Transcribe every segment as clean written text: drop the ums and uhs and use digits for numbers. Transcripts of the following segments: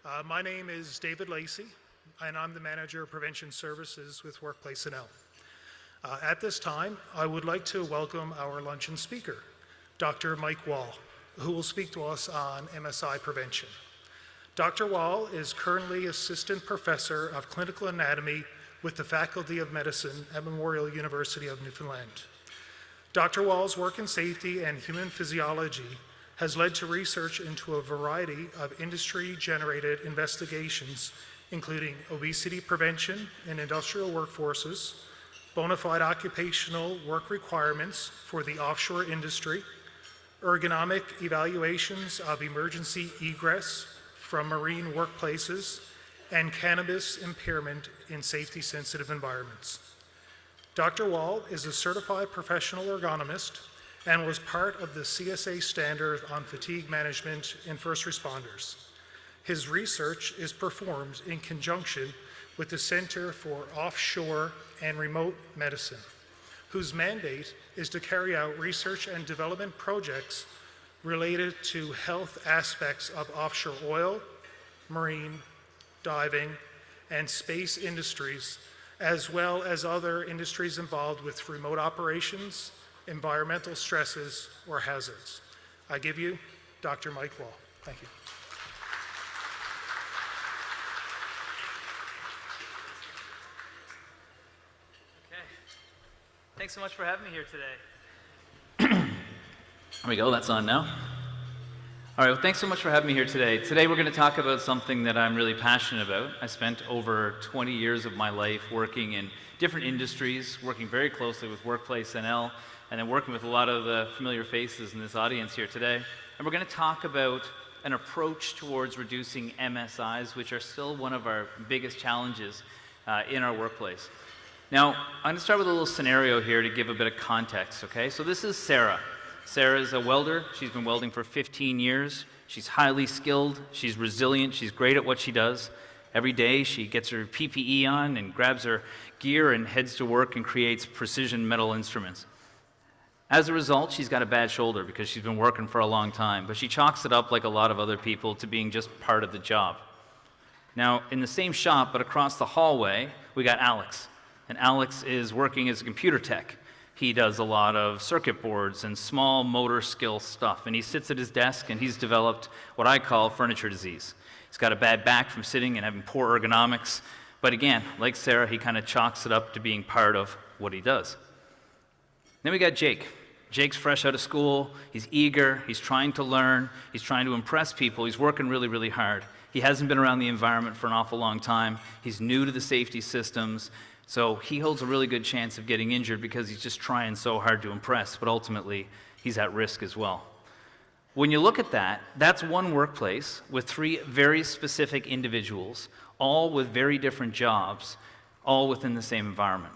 My name is David Lacey, and I'm the Manager of Prevention Services with WorkplaceNL. At this time, I would like to welcome our luncheon speaker, Dr. Mike Wahl, who will speak to us on MSI prevention. Dr. Wahl is currently Assistant Professor of Clinical Anatomy with the Faculty of Medicine at Memorial University of Newfoundland. Dr. Wahl's work in safety and human physiology has led to research into a variety of industry-generated investigations, including obesity prevention in industrial workforces, bona fide occupational work requirements for the offshore industry, ergonomic evaluations of emergency egress from marine workplaces, and cannabis impairment in safety-sensitive environments. Dr. Wahl is a certified professional ergonomist and was part of the CSA standard on fatigue management in first responders. His research is performed in conjunction with the Center for Offshore and Remote Medicine, whose mandate is to carry out research and development projects related to health aspects of offshore oil, marine, diving, and space industries, as well as other industries involved with remote operations, environmental stresses, or hazards. I give you Dr. Mike Wahl. Thank you. Okay. Thanks so much for having me here today. There we go, that's on now. All right, well, thanks so much for having me here today. Today we're going to talk about something that I'm really passionate about. I spent over 20 years of my life working in different industries, working very closely with WorkplaceNL, and then working with a lot of the familiar faces in this audience here today. And we're going to talk about an approach towards reducing MSIs, which are still one of our biggest challenges in our workplace. Now, I'm going to start with a little scenario here to give a bit of context, okay? So this is Sarah. Sarah is a welder. She's been welding for 15 years. She's highly skilled. She's resilient. She's great at what she does. Every day she gets her PPE on and grabs her gear and heads to work and creates precision metal instruments. As a result, she's got a bad shoulder because she's been working for a long time, but she chalks it up, like a lot of other people, to being just part of the job. Now, in the same shop, but across the hallway, we got Alex. And Alex is working as a computer tech. He does a lot of circuit boards and small motor skill stuff, and he sits at his desk and he's developed what I call furniture disease. He's got a bad back from sitting and having poor ergonomics, but again, like Sarah, he kind of chalks it up to being part of what he does. Then we got Jake. Jake's fresh out of school, he's eager, he's trying to learn, he's trying to impress people, he's working really, really hard. He hasn't been around the environment for an awful long time, he's new to the safety systems, so he holds a really good chance of getting injured because he's just trying so hard to impress, but ultimately he's at risk as well. When you look at that, that's one workplace with three very specific individuals, all with very different jobs, all within the same environment.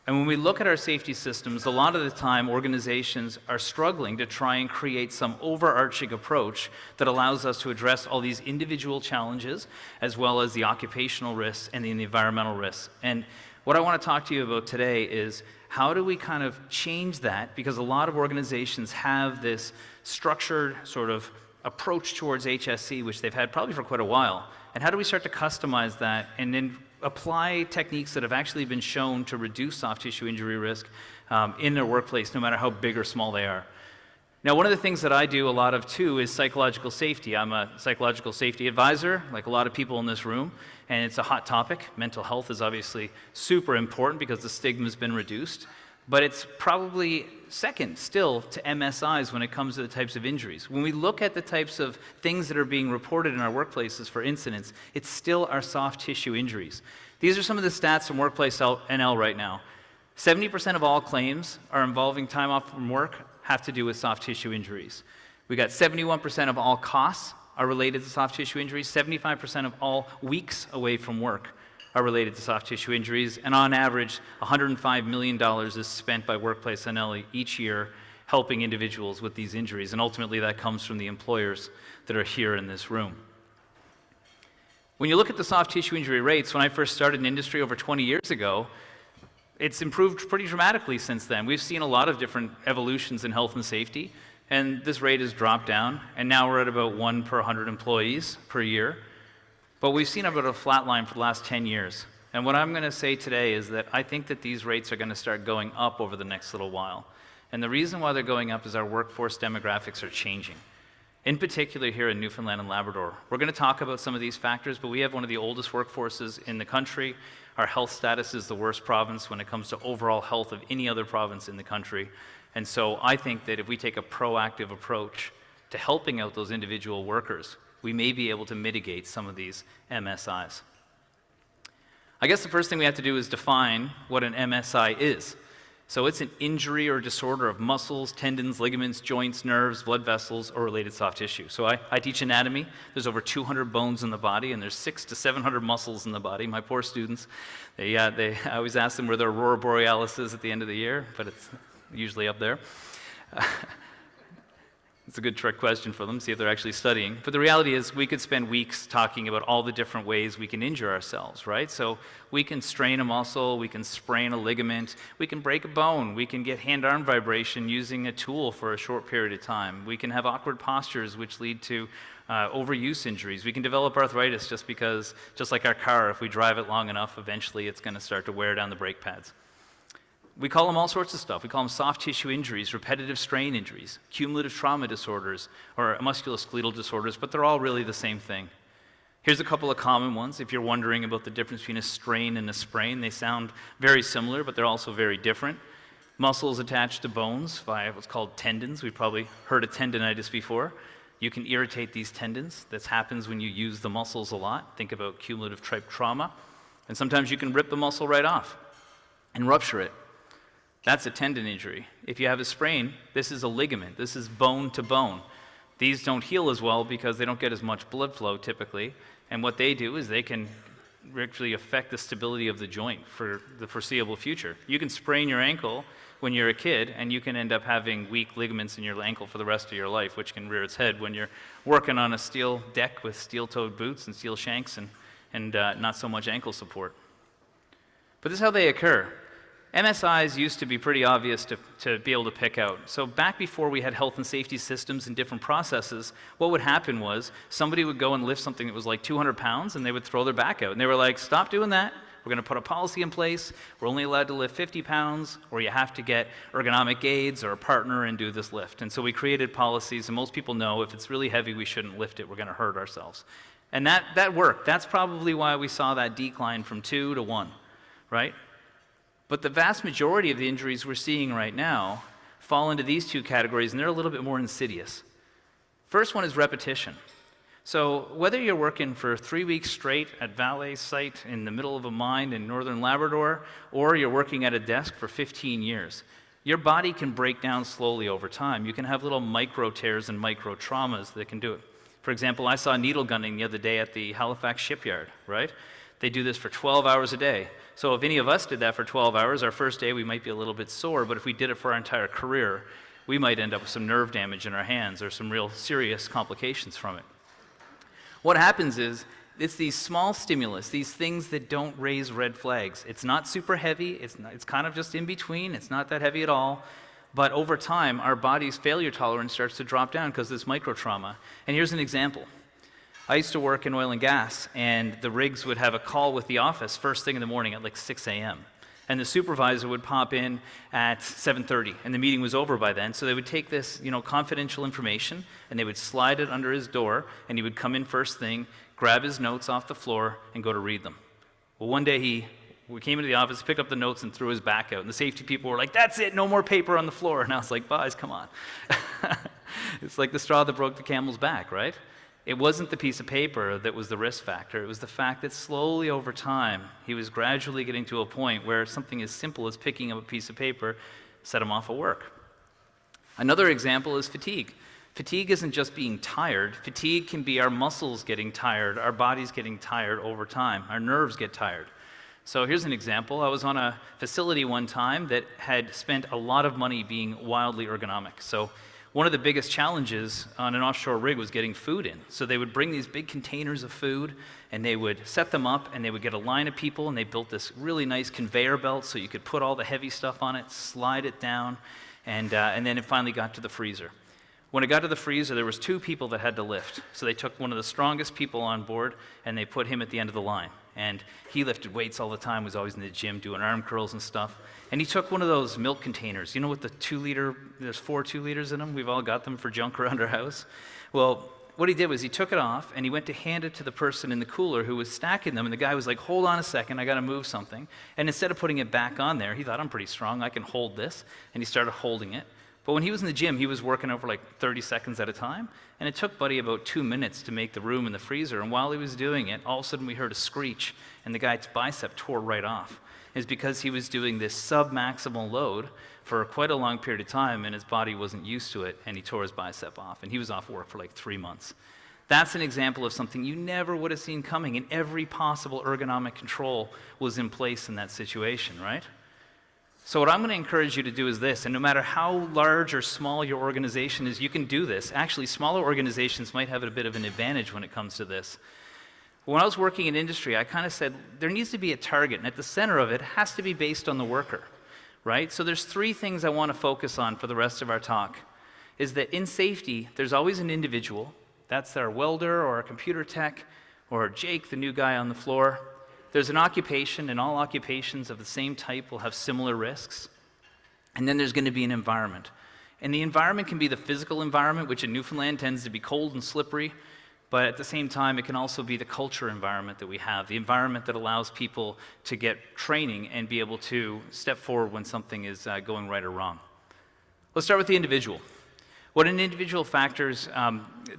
And when we look at our safety systems, a lot of the time organizations are struggling to try and create some overarching approach that allows us to address all these individual challenges as well as the occupational risks and the environmental risks. And what I want to talk to you about today is how do we kind of change that, because a lot of organizations have this structured sort of approach towards HSE, which they've had probably for quite a while, and how do we start to customize that and then apply techniques that have actually been shown to reduce soft tissue injury risk in their workplace, no matter how big or small they are. Now, one of the things that I do a lot of too is psychological safety. I'm a psychological safety advisor, like a lot of people in this room, and it's a hot topic. Mental health is obviously super important because the stigma's been reduced, but it's probably second still to MSIs when it comes to the types of injuries. When we look at the types of things that are being reported in our workplaces for incidents, it's still our soft tissue injuries. These are some of the stats from WorkplaceNL right now. 70% of all claims are involving time off from work have to do with soft tissue injuries. We got 71% of all costs are related to soft tissue injuries, 75% of all weeks away from work are related to soft tissue injuries, and on average, $105 million is spent by WorkplaceNL each year helping individuals with these injuries, and ultimately that comes from the employers that are here in this room. When you look at the soft tissue injury rates, when I first started in industry over 20 years ago, it's improved pretty dramatically since then. We've seen a lot of different evolutions in health and safety, and this rate has dropped down, and now we're at about 1 per 100 employees per year. But we've seen about a flat line for the last 10 years. And what I'm going to say today is that I think that these rates are going to start going up over the next little while. And the reason why they're going up is our workforce demographics are changing. In particular here in Newfoundland and Labrador. We're going to talk about some of these factors, but we have one of the oldest workforces in the country. Our health status is the worst province when it comes to overall health of any other province in the country. And so I think that if we take a proactive approach to helping out those individual workers, we may be able to mitigate some of these MSIs. I guess the first thing we have to do is define what an MSI is. So it's an injury or disorder of muscles, tendons, ligaments, joints, nerves, blood vessels, or related soft tissue. So I teach anatomy. There's over 200 bones in the body, and there's 600 to 700 muscles in the body. My poor students, I always ask them where their aurora borealis is at the end of the year, but it's usually up there. It's a good trick question for them, see if they're actually studying. But the reality is we could spend weeks talking about all the different ways we can injure ourselves, right? So we can strain a muscle, we can sprain a ligament, we can break a bone, we can get hand-arm vibration using a tool for a short period of time. We can have awkward postures which lead to overuse injuries. We can develop arthritis just like our car, if we drive it long enough, eventually it's going to start to wear down the brake pads. We call them all sorts of stuff. We call them soft tissue injuries, repetitive strain injuries, cumulative trauma disorders, or musculoskeletal disorders, but they're all really the same thing. Here's a couple of common ones. If you're wondering about the difference between a strain and a sprain, they sound very similar, but they're also very different. Muscles attached to bones via what's called tendons. We've probably heard of tendinitis before. You can irritate these tendons. This happens when you use the muscles a lot. Think about cumulative type trauma. And sometimes you can rip the muscle right off and rupture it. That's a tendon injury. If you have a sprain, this is a ligament. This is bone to bone. These don't heal as well because they don't get as much blood flow typically. And what they do is they can actually affect the stability of the joint for the foreseeable future. You can sprain your ankle when you're a kid, and you can end up having weak ligaments in your ankle for the rest of your life, which can rear its head when you're working on a steel deck with steel-toed boots and steel shanks and not so much ankle support. But this is how they occur. MSIs used to be pretty obvious to be able to pick out. So back before we had health and safety systems and different processes, what would happen was somebody would go and lift something that was like 200 pounds and they would throw their back out. And they were like, stop doing that. We're going to put a policy in place. We're only allowed to lift 50 pounds, or you have to get ergonomic aids or a partner and do this lift. And so we created policies, and most people know if it's really heavy, we shouldn't lift it. We're going to hurt ourselves. And that worked. That's probably why we saw that decline from 2 to 1, right? But the vast majority of the injuries we're seeing right now fall into these two categories, and they're a little bit more insidious. First one is repetition. So whether you're working for 3 weeks straight at Vale's site in the middle of a mine in northern Labrador, or you're working at a desk for 15 years, your body can break down slowly over time. You can have little micro tears and micro traumas that can do it. For example, I saw needle gunning the other day at the Halifax shipyard, right? They do this for 12 hours a day. So if any of us did that for 12 hours, our first day we might be a little bit sore, but if we did it for our entire career, we might end up with some nerve damage in our hands or some real serious complications from it. What happens is, it's these small stimulus, these things that don't raise red flags. It's not super heavy, it's kind of just in between, it's not that heavy at all, but over time, our body's failure tolerance starts to drop down because of this micro trauma. And here's an example. I used to work in oil and gas, and the rigs would have a call with the office first thing in the morning at like 6 a.m. And the supervisor would pop in at 7:30, and the meeting was over by then. So they would take this, confidential information, and they would slide it under his door, and he would come in first thing, grab his notes off the floor, and go to read them. Well, one day we came into the office, picked up the notes, and threw his back out. And the safety people were like, "That's it, no more paper on the floor." And I was like, "Boys, come on." It's like the straw that broke the camel's back, right? It wasn't the piece of paper that was the risk factor. It was the fact that slowly over time, he was gradually getting to a point where something as simple as picking up a piece of paper set him off of work. Another example is fatigue. Fatigue isn't just being tired. Fatigue can be our muscles getting tired, our bodies getting tired over time. Our nerves get tired. So here's an example. I was on a facility one time that had spent a lot of money being wildly ergonomic. So one of the biggest challenges on an offshore rig was getting food in. So they would bring these big containers of food, and they would set them up, and they would get a line of people, and they built this really nice conveyor belt so you could put all the heavy stuff on it, slide it down, and then it finally got to the freezer. When it got to the freezer, there was 2 people that had to lift. So they took one of the strongest people on board, and they put him at the end of the line. And he lifted weights all the time, was always in the gym doing arm curls and stuff. And he took one of those milk containers, you know, with the 2-liter, there's 4 2-liters in them. We've all got them for junk around our house. Well, what he did was he took it off, and he went to hand it to the person in the cooler who was stacking them. And the guy was like, hold on a second, I got to move something. And instead of putting it back on there, he thought, I'm pretty strong, I can hold this. And he started holding it. But when he was in the gym, he was working over like 30 seconds at a time, and it took Buddy about 2 minutes to make the room in the freezer. And while he was doing it, all of a sudden we heard a screech, and the guy's bicep tore right off. It's because he was doing this sub-maximal load for quite a long period of time, and his body wasn't used to it, and he tore his bicep off, and he was off work for like 3 months. That's an example of something you never would have seen coming, and every possible ergonomic control was in place in that situation, right? So what I'm going to encourage you to do is this, and no matter how large or small your organization is, you can do this. Actually, smaller organizations might have a bit of an advantage when it comes to this. When I was working in industry, I kind of said there needs to be a target, and at the center of it has to be based on the worker, right? So there's 3 things I want to focus on for the rest of our talk, is that in safety, there's always an individual. That's our welder or our computer tech or Jake, the new guy on the floor. There's an occupation, and all occupations of the same type will have similar risks. And then there's going to be an environment. And the environment can be the physical environment, which in Newfoundland tends to be cold and slippery, but at the same time, it can also be the culture environment that we have, the environment that allows people to get training and be able to step forward when something is going right or wrong. Let's start with the individual. What an individual factors,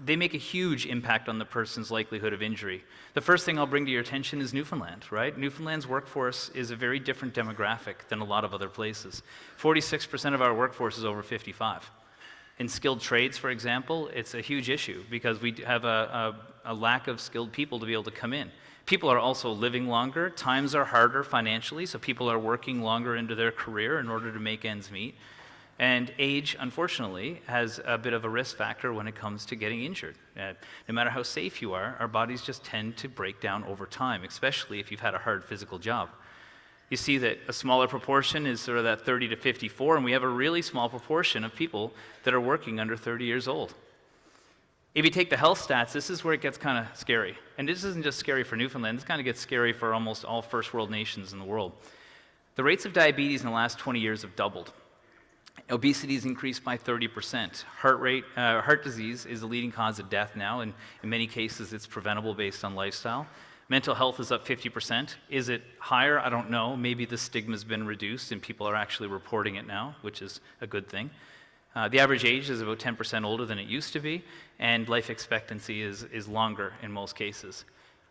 they make a huge impact on the person's likelihood of injury. The first thing I'll bring to your attention is Newfoundland, right? Newfoundland's workforce is a very different demographic than a lot of other places. 46% of our workforce is over 55. In skilled trades, for example, it's a huge issue because we have a lack of skilled people to be able to come in. People are also living longer. Times are harder financially, so people are working longer into their career in order to make ends meet. And age, unfortunately, has a bit of a risk factor when it comes to getting injured. No matter how safe you are, our bodies just tend to break down over time, especially if you've had a hard physical job. You see that a smaller proportion is sort of that 30 to 54, and we have a really small proportion of people that are working under 30 years old. If you take the health stats, this is where it gets kind of scary. And this isn't just scary for Newfoundland, this kind of gets scary for almost all first world nations in the world. The rates of diabetes in the last 20 years have doubled. Obesity has increased by 30%. Heart disease is the leading cause of death now, and in many cases it's preventable based on lifestyle. Mental health is up 50%. Is it higher? I don't know. Maybe the stigma's been reduced and people are actually reporting it now, which is a good thing. The average age is about 10% older than it used to be, and life expectancy is longer in most cases.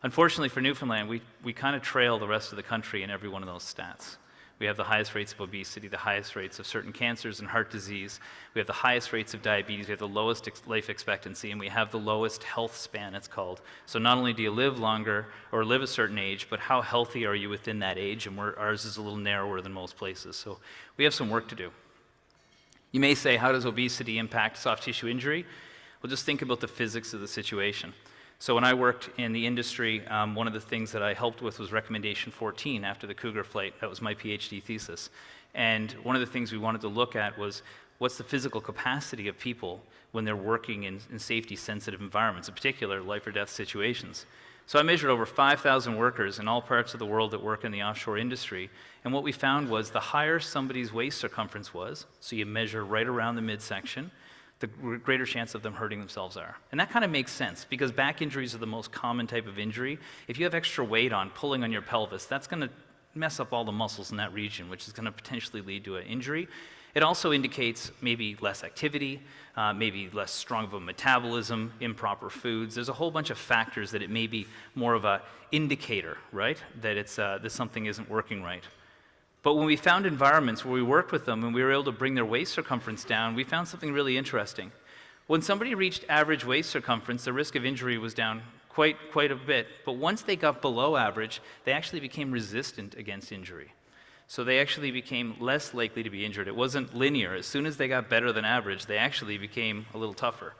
Unfortunately for Newfoundland, we kind of trail the rest of the country in every one of those stats. We have the highest rates of obesity, the highest rates of certain cancers and heart disease. We have the highest rates of diabetes. We have the lowest life expectancy, and we have the lowest health span, it's called. So not only do you live longer or live a certain age, but how healthy are you within that age? And ours is a little narrower than most places. So we have some work to do. You may say, how does obesity impact soft tissue injury? Well, just think about the physics of the situation. So when I worked in the industry, one of the things that I helped with was recommendation 14 after the Cougar flight. That was my PhD thesis. And one of the things we wanted to look at was what's the physical capacity of people when they're working in safety-sensitive environments, in particular life or death situations. So I measured over 5,000 workers in all parts of the world that work in the offshore industry, and what we found was the higher somebody's waist circumference was, so you measure right around the midsection, the greater chance of them hurting themselves are. And that kind of makes sense, because back injuries are the most common type of injury. If you have extra weight on, pulling on your pelvis, that's going to mess up all the muscles in that region, which is going to potentially lead to an injury. It also indicates maybe less activity, maybe less strong of a metabolism, improper foods. There's a whole bunch of factors that it may be more of an indicator, right, that that something isn't working right. But when we found environments where we worked with them and we were able to bring their waist circumference down, we found something really interesting. When somebody reached average waist circumference, the risk of injury was down quite a bit. But once they got below average, they actually became resistant against injury. So they actually became less likely to be injured. It wasn't linear. As soon as they got better than average, they actually became a little tougher.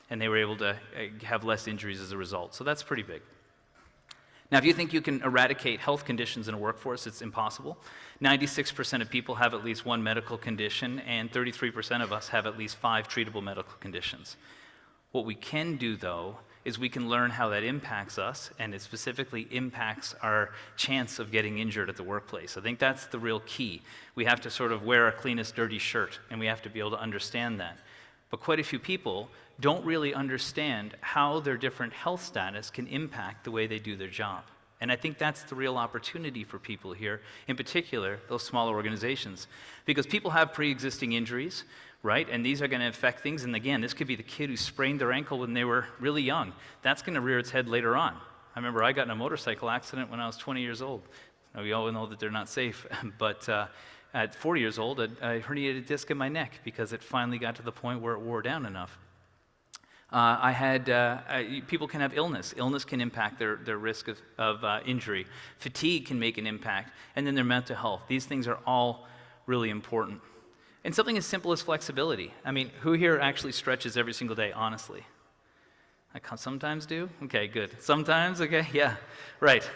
And they were able to have less injuries as a result. So that's pretty big. Now, if you think you can eradicate health conditions in a workforce, it's impossible. 96% of people have at least one medical condition, and 33% of us have at least 5 treatable medical conditions. What we can do, though, is we can learn how that impacts us, and it specifically impacts our chance of getting injured at the workplace. I think that's the real key. We have to sort of wear our cleanest dirty shirt, and we have to be able to understand that. But quite a few people don't really understand how their different health status can impact the way they do their job. And I think that's the real opportunity for people here, in particular, those smaller organizations. Because people have pre-existing injuries, right? And these are going to affect things. And again, this could be the kid who sprained their ankle when they were really young. That's going to rear its head later on. I remember I got in a motorcycle accident when I was 20 years old. Now, we all know that they're not safe, but at 40 years old, I herniated a disc in my neck because it finally got to the point where it wore down enough. People can have illness. Illness can impact their risk of injury. Fatigue can make an impact, and then their mental health. These things are all really important. And something as simple as flexibility. I mean, who here actually stretches every single day, honestly? I sometimes do? Okay, good. Sometimes? Okay, yeah, right.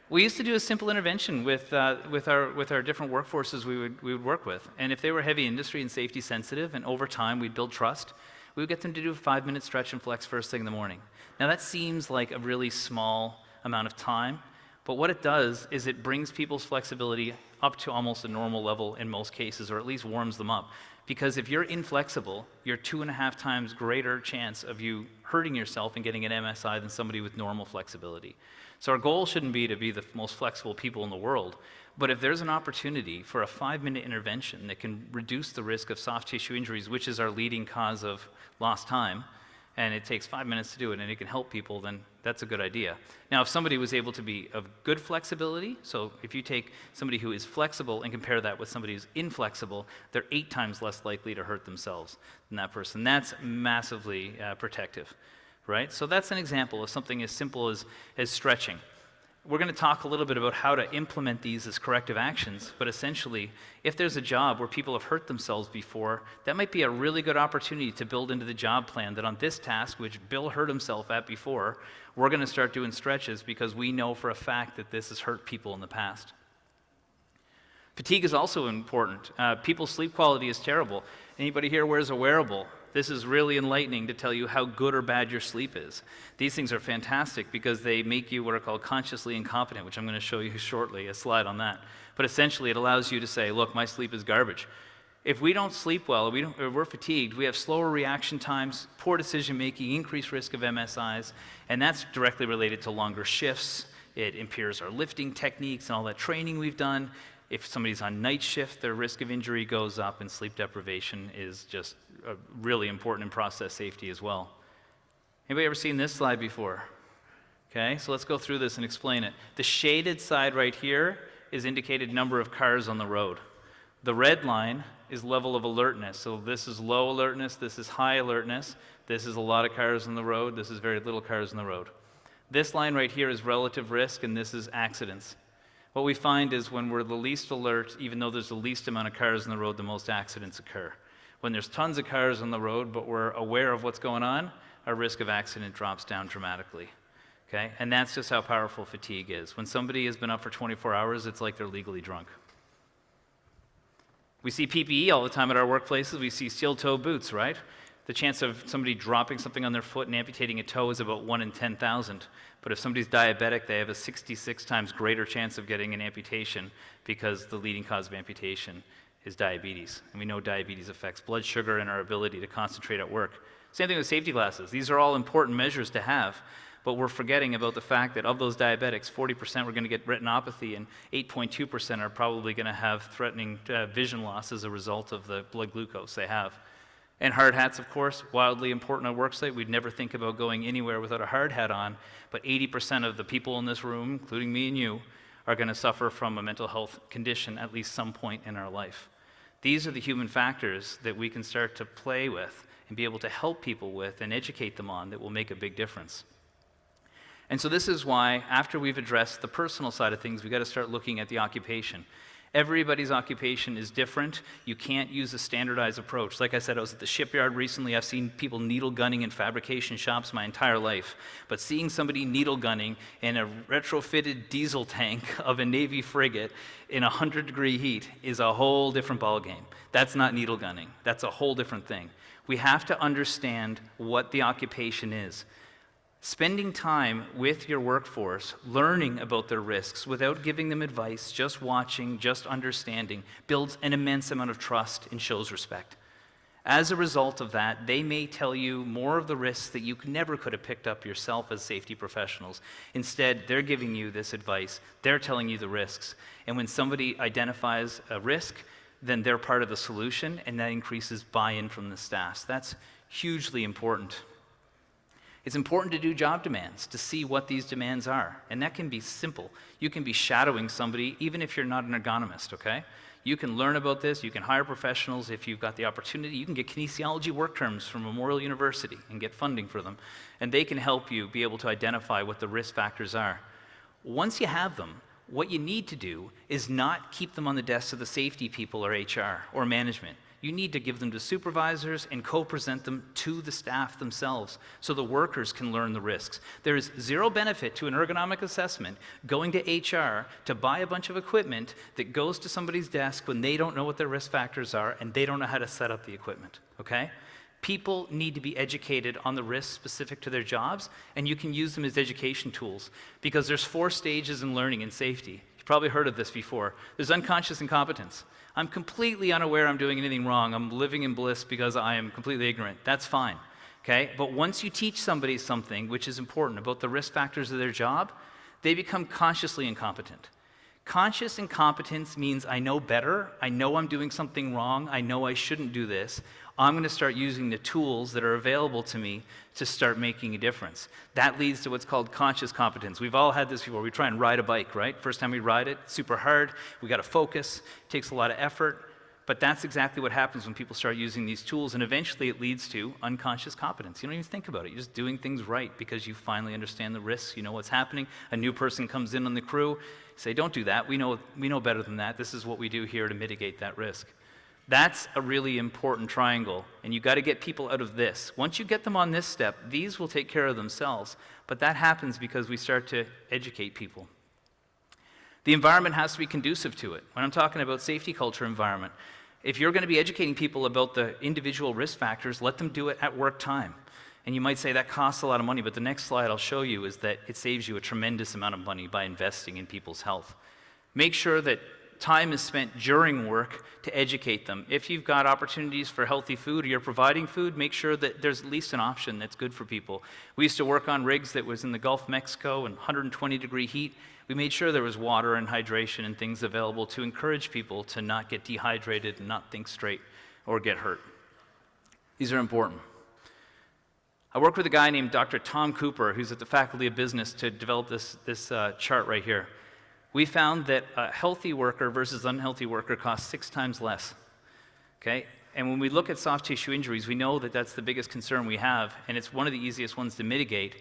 We used to do a simple intervention with our different workforces we would work with. And if they were heavy industry and safety sensitive, and over time we'd build trust, we would get them to do a 5-minute stretch and flex first thing in the morning. Now that seems like a really small amount of time, but what it does is it brings people's flexibility up to almost a normal level in most cases, or at least warms them up. Because if you're inflexible, you're 2.5 times greater chance of you hurting yourself and getting an MSI than somebody with normal flexibility. So our goal shouldn't be to be the most flexible people in the world, but if there's an opportunity for a 5-minute intervention that can reduce the risk of soft tissue injuries, which is our leading cause of lost time, and it takes 5 minutes to do it, and it can help people, then that's a good idea. Now, if somebody was able to be of good flexibility, so if you take somebody who is flexible and compare that with somebody who's inflexible, they're 8 times less likely to hurt themselves than that person. That's massively protective, right? So that's an example of something as simple as stretching. We're going to talk a little bit about how to implement these as corrective actions, but essentially, if there's a job where people have hurt themselves before, that might be a really good opportunity to build into the job plan that on this task, which Bill hurt himself at before, we're going to start doing stretches because we know for a fact that this has hurt people in the past. Fatigue is also important. People's sleep quality is terrible. Anybody here wears a wearable? This is really enlightening to tell you how good or bad your sleep is. These things are fantastic because they make you what are called consciously incompetent, which I'm going to show you shortly, a slide on that. But essentially, it allows you to say, look, my sleep is garbage. If we don't sleep well, or we're fatigued, we have slower reaction times, poor decision-making, increased risk of MSIs, and that's directly related to longer shifts. It impairs our lifting techniques and all that training we've done. If somebody's on night shift, their risk of injury goes up, and sleep deprivation is just really important in process safety as well. Anybody ever seen this slide before? Okay, so let's go through this and explain it. The shaded side right here is indicated number of cars on the road. The red line is level of alertness. So this is low alertness, this is high alertness, this is a lot of cars on the road, this is very little cars on the road. This line right here is relative risk, and this is accidents. What we find is when we're the least alert, even though there's the least amount of cars on the road, the most accidents occur. When there's tons of cars on the road, but we're aware of what's going on, our risk of accident drops down dramatically. Okay? And that's just how powerful fatigue is. When somebody has been up for 24 hours, it's like they're legally drunk. We see PPE all the time at our workplaces. We see steel-toe boots, right? The chance of somebody dropping something on their foot and amputating a toe is about 1 in 10,000. But if somebody's diabetic, they have a 66 times greater chance of getting an amputation because the leading cause of amputation is diabetes. And we know diabetes affects blood sugar and our ability to concentrate at work. Same thing with safety glasses. These are all important measures to have, but we're forgetting about the fact that of those diabetics, 40% are going to get retinopathy and 8.2% are probably going to have threatening vision loss as a result of the blood glucose they have. And hard hats, of course, wildly important on a work site. We'd never think about going anywhere without a hard hat on, but 80% of the people in this room, including me and you, are going to suffer from a mental health condition at least some point in our life. These are the human factors that we can start to play with and be able to help people with and educate them on that will make a big difference. And so this is why, after we've addressed the personal side of things, we've got to start looking at the occupation. Everybody's occupation is different. You can't use a standardized approach. Like I said, I was at the shipyard recently. I've seen people needle gunning in fabrication shops my entire life. But seeing somebody needle gunning in a retrofitted diesel tank of a Navy frigate in 100-degree heat is a whole different ballgame. That's not needle gunning. That's a whole different thing. We have to understand what the occupation is. Spending time with your workforce, learning about their risks without giving them advice, just watching, just understanding, builds an immense amount of trust and shows respect. As a result of that, they may tell you more of the risks that you never could have picked up yourself as safety professionals. Instead, they're giving you this advice, they're telling you the risks, and when somebody identifies a risk, then they're part of the solution, and that increases buy-in from the staff. That's hugely important. It's important to do job demands, to see what these demands are. And that can be simple. You can be shadowing somebody, even if you're not an ergonomist, okay? You can learn about this. You can hire professionals if you've got the opportunity. You can get kinesiology work terms from Memorial University and get funding for them. And they can help you be able to identify what the risk factors are. Once you have them, what you need to do is not keep them on the desks of the safety people or HR or management. You need to give them to supervisors and co-present them to the staff themselves so the workers can learn the risks. There is zero benefit to an ergonomic assessment going to HR to buy a bunch of equipment that goes to somebody's desk when they don't know what their risk factors are and they don't know how to set up the equipment, okay? People need to be educated on the risks specific to their jobs, and you can use them as education tools because there's 4 stages in learning and safety. You've probably heard of this before. There's unconscious incompetence. I'm completely unaware I'm doing anything wrong. I'm living in bliss because I am completely ignorant. That's fine, okay? But once you teach somebody something which is important about the risk factors of their job, they become consciously incompetent. Conscious incompetence means I know better, I know I'm doing something wrong, I know I shouldn't do this. I'm going to start using the tools that are available to me to start making a difference. That leads to what's called conscious competence. We've all had this before. We try and ride a bike, right? First time we ride it, super hard. We got to focus. It takes a lot of effort. But that's exactly what happens when people start using these tools, and eventually it leads to unconscious competence. You don't even think about it. You're just doing things right because you finally understand the risks. You know what's happening. A new person comes in on the crew. You say, don't do that. We know better than that. This is what we do here to mitigate that risk. That's a really important triangle, and you've got to get people out of this. Once you get them on this step, these will take care of themselves, but that happens because we start to educate people. The environment has to be conducive to it. When I'm talking about safety culture environment, if you're going to be educating people about the individual risk factors, let them do it at work time. And you might say that costs a lot of money, but the next slide I'll show you is that it saves you a tremendous amount of money by investing in people's health. Make sure that time is spent during work to educate them. If you've got opportunities for healthy food or you're providing food, make sure that there's at least an option that's good for people. We used to work on rigs that was in the Gulf of Mexico in 120-degree heat. We made sure there was water and hydration and things available to encourage people to not get dehydrated and not think straight or get hurt. These are important. I work with a guy named Dr. Tom Cooper, who's at the Faculty of Business, to develop this chart right here. We found that a healthy worker versus unhealthy worker costs 6 times less, okay? And when we look at soft tissue injuries, we know that that's the biggest concern we have, and it's one of the easiest ones to mitigate.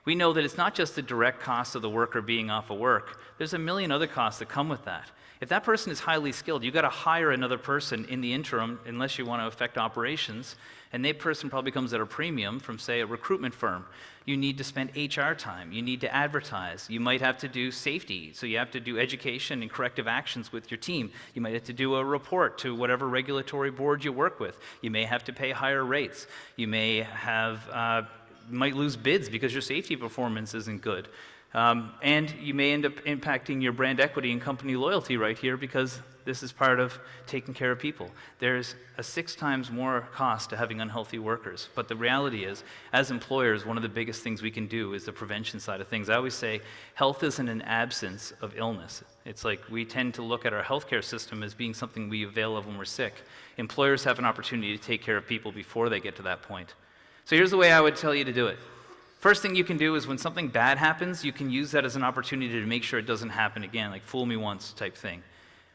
We know that it's not just the direct cost of the worker being off of work. There's a million other costs that come with that. If that person is highly skilled, you've got to hire another person in the interim unless you want to affect operations, and that person probably comes at a premium from, say, a recruitment firm. You need to spend HR time. You need to advertise. You might have to do safety, so you have to do education and corrective actions with your team. You might have to do a report to whatever regulatory board you work with. You may have to pay higher rates. You may have might lose bids because your safety performance isn't good. And you may end up impacting your brand equity and company loyalty right here because this is part of taking care of people. There's a 6 times more cost to having unhealthy workers. But the reality is, as employers, one of the biggest things we can do is the prevention side of things. I always say health isn't an absence of illness. It's like we tend to look at our healthcare system as being something we avail of when we're sick. Employers have an opportunity to take care of people before they get to that point. So here's the way I would tell you to do it. First thing you can do is when something bad happens, you can use that as an opportunity to make sure it doesn't happen again, like fool me once type thing.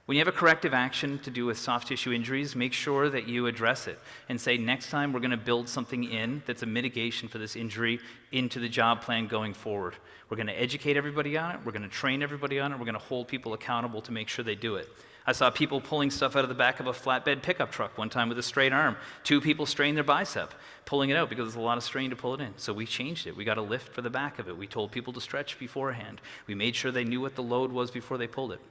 When you have a corrective action to do with soft tissue injuries, make sure that you address it and say, next time we're going to build something in that's a mitigation for this injury into the job plan going forward. We're going to educate everybody on it, we're going to train everybody on it, we're going to hold people accountable to make sure they do it. I saw people pulling stuff out of the back of a flatbed pickup truck one time with a straight arm. 2 people strained their bicep pulling it out because there's a lot of strain to pull it in. So we changed it. We got a lift for the back of it. We told people to stretch beforehand. We made sure they knew what the load was before they pulled it.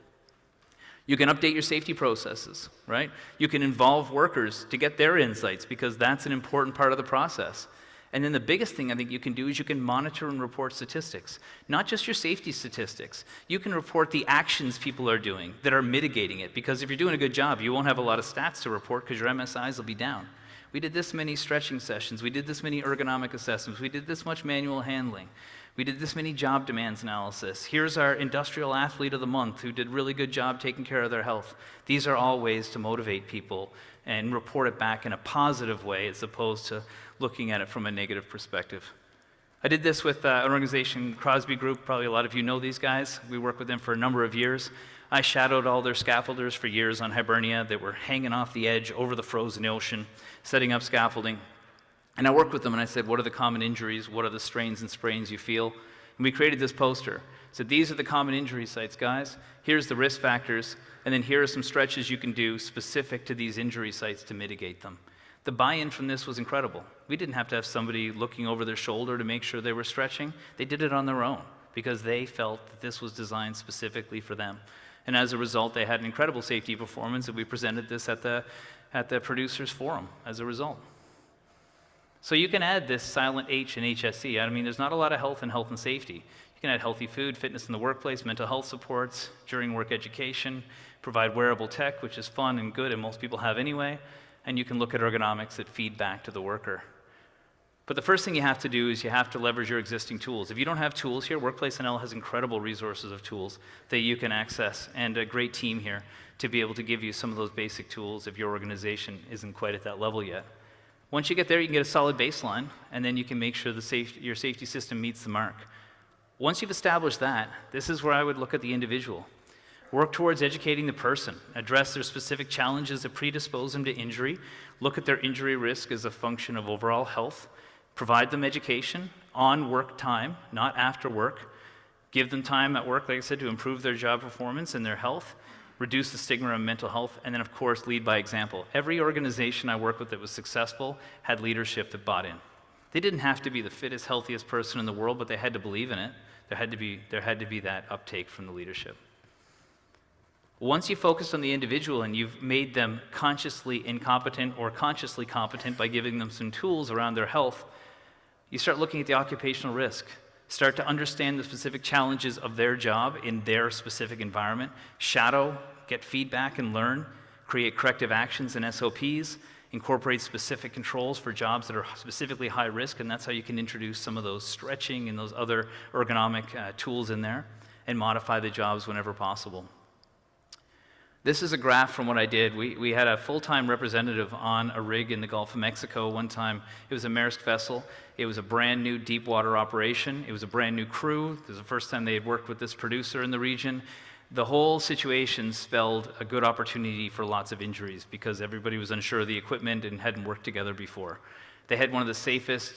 You can update your safety processes, right? You can involve workers to get their insights because that's an important part of the process. And then the biggest thing I think you can do is you can monitor and report statistics. Not just your safety statistics. You can report the actions people are doing that are mitigating it, because if you're doing a good job, you won't have a lot of stats to report because your MSIs will be down. We did this many stretching sessions. We did this many ergonomic assessments. We did this much manual handling. We did this many job demands analysis. Here's our industrial athlete of the month who did a really good job taking care of their health. These are all ways to motivate people and report it back in a positive way as opposed to looking at it from a negative perspective. I did this with an organization, Crosby Group. Probably a lot of you know these guys. We worked with them for a number of years. I shadowed all their scaffolders for years on Hibernia that were hanging off the edge over the frozen ocean, setting up scaffolding. And I worked with them and I said, what are the common injuries? What are the strains and sprains you feel? And we created this poster. So these are the common injury sites, guys. Here's the risk factors. And then here are some stretches you can do specific to these injury sites to mitigate them. The buy-in from this was incredible. We didn't have to have somebody looking over their shoulder to make sure they were stretching. They did it on their own because they felt that this was designed specifically for them. And as a result, they had an incredible safety performance, and we presented this at the producers forum as a result. So you can add this silent H in HSE. I mean, there's not a lot of health in health and safety. You can add healthy food, fitness in the workplace, mental health supports, during work education, provide wearable tech, which is fun and good and most people have anyway, and you can look at ergonomics that feed back to the worker. But the first thing you have to do is you have to leverage your existing tools. If you don't have tools here, WorkplaceNL has incredible resources of tools that you can access, and a great team here to be able to give you some of those basic tools if your organization isn't quite at that level yet. Once you get there, you can get a solid baseline, and then you can make sure your safety system meets the mark. Once you've established that, this is where I would look at the individual. Work towards educating the person, address their specific challenges that predispose them to injury, look at their injury risk as a function of overall health, provide them education on work time, not after work, give them time at work, like I said, to improve their job performance and their health, reduce the stigma of mental health, and then, of course, lead by example. Every organization I worked with that was successful had leadership that bought in. They didn't have to be the fittest, healthiest person in the world, but they had to believe in it. There had to be that uptake from the leadership. Once you focus on the individual and you've made them consciously incompetent or consciously competent by giving them some tools around their health, you start looking at the occupational risk. Start to understand the specific challenges of their job in their specific environment, shadow, get feedback and learn, create corrective actions and SOPs, incorporate specific controls for jobs that are specifically high risk, and that's how you can introduce some of those stretching and those other ergonomic tools in there, and modify the jobs whenever possible. This is a graph from what I did. We had a full-time representative on a rig in the Gulf of Mexico one time. It was a Maersk vessel. It was a brand new deep water operation. It was a brand new crew. It was the first time they had worked with this producer in the region. The whole situation spelled a good opportunity for lots of injuries because everybody was unsure of the equipment and hadn't worked together before. They had one of the safest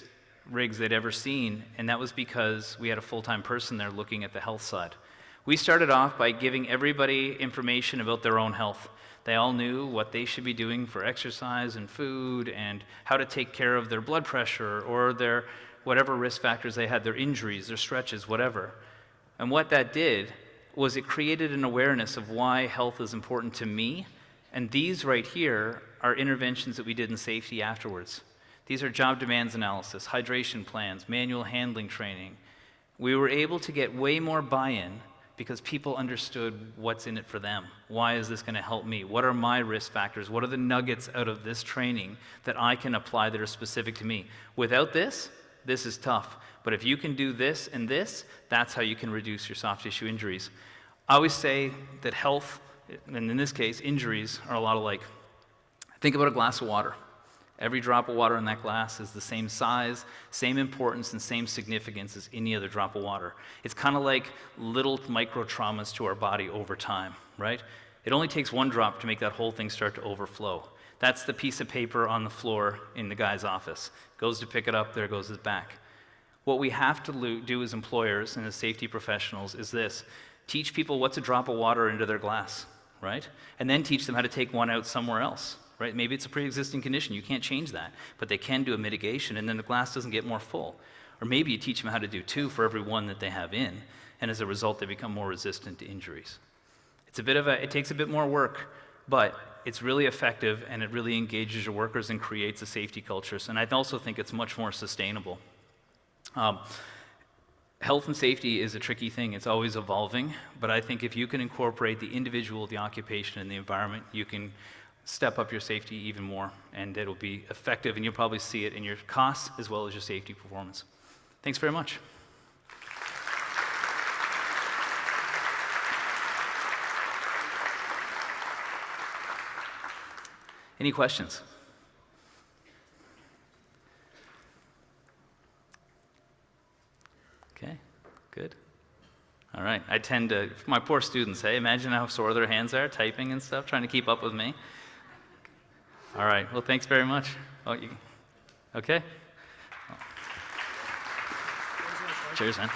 rigs they'd ever seen, and that was because we had a full-time person there looking at the health side. We started off by giving everybody information about their own health. They all knew what they should be doing for exercise and food and how to take care of their blood pressure or their whatever risk factors they had, their injuries, their stretches, whatever. And what that did was it created an awareness of why health is important to me. And these right here are interventions that we did in safety afterwards. These are job demands analysis, hydration plans, manual handling training. We were able to get way more buy-in because people understood what's in it for them. Why is this going to help me? What are my risk factors? What are the nuggets out of this training that I can apply that are specific to me? Without this, this is tough. But if you can do this and this, that's how you can reduce your soft tissue injuries. I always say that health, and in this case, injuries, are a lot alike. Think about a glass of water. Every drop of water in that glass is the same size, same importance, and same significance as any other drop of water. It's kind of like little micro traumas to our body over time, right? It only takes one drop to make that whole thing start to overflow. That's the piece of paper on the floor in the guy's office. Goes to pick it up, there goes his back. What we have to do as employers and as safety professionals is this: teach people what's a drop of water into their glass, right? And then teach them how to take one out somewhere else, right? Maybe it's a pre-existing condition, you can't change that, but they can do a mitigation, and then the glass doesn't get more full. Or maybe you teach them how to do 2 for every 1 that they have in, and as a result, they become more resistant to injuries. It takes a bit more work, but it's really effective, and it really engages your workers and creates a safety culture. And I also think it's much more sustainable. Health and safety is a tricky thing. It's always evolving, but I think if you can incorporate the individual, the occupation, and the environment, you can step up your safety even more, and it'll be effective, and you'll probably see it in your costs as well as your safety performance. Thanks very much. Any questions? Okay, good. All right, I tend to, my poor students, hey, imagine how sore their hands are typing and stuff, trying to keep up with me. All right, well, thanks very much. Oh, okay? Cheers, man.